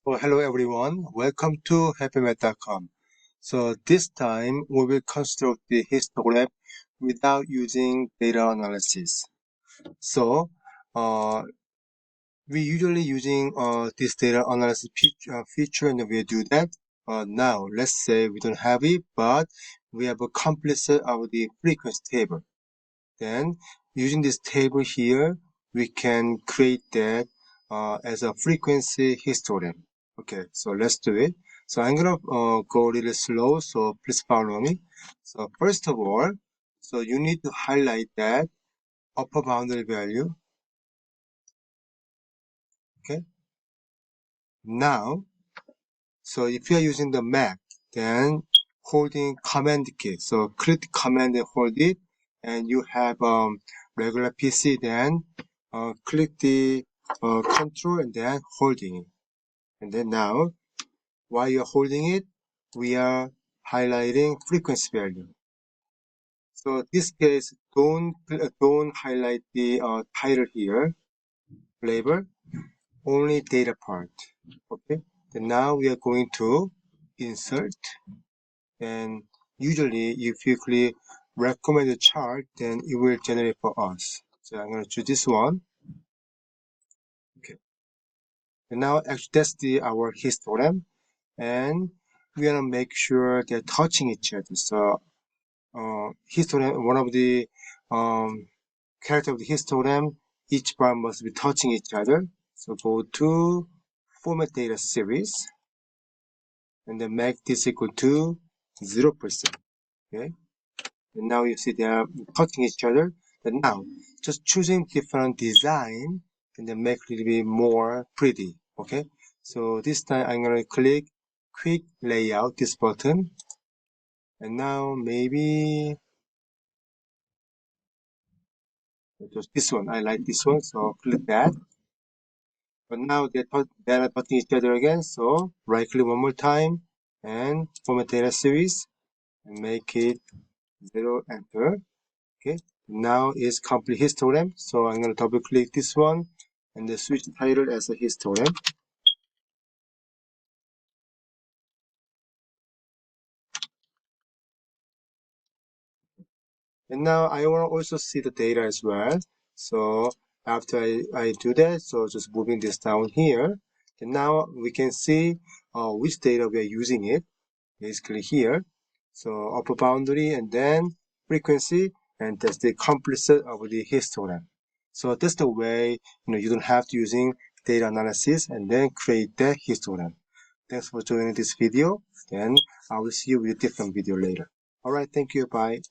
Oh, hello everyone. Welcome to happymath.com. So this time we will construct the histogram without using data analysis. So uh, we usually using this data analysis feature and we do that. Now let's say we don't have it, but we have a complete set of the frequency table. Then using this table here, we can create that as a frequency histogram. Okay, so let's do it. So I'm gonna go a little slow, so please follow me. So first of all, so you need to highlight that upper boundary value. Okay, now, so if you are using the Mac, then holding command key. So click command and hold it, and you have regular PC. Then click the control and then holding it. And then now, while you're holding it, we are highlighting frequency value. So this case, don't highlight the title here, label, only data part. Okay. Then now we are going to insert, and usually if you click recommended chart, then it will generate for us. So I'm going to choose this one. Okay. And now actually that's our histogram, and we're gonna make sure they're touching each other. So histogram, one of the character of the histogram, each bar must be touching each other. So go to format data series and then make this equal to 0%. Okay. And now you see they are touching each other. And now just choosing different design and then make it a little bit more pretty. Okay. So this time I'm gonna click quick layout, this button. And now maybe just this one. I like this one, so click that. But now they're not touching each other again, so right click one more time and format data series and make it 0, enter. Okay, now is complete histogram, so I'm going to double click this one and then switch the title as a histogram. And now I want to also see the data as well. So after I do that, so just moving this down here, and now we can see which data we are using it, basically here. So upper boundary and then frequency, and that's the complete set of the histogram. So that's the way, you don't have to using data analysis and then create the histogram. Thanks for joining this video, and I will see you with a different video later. Alright, thank you, bye.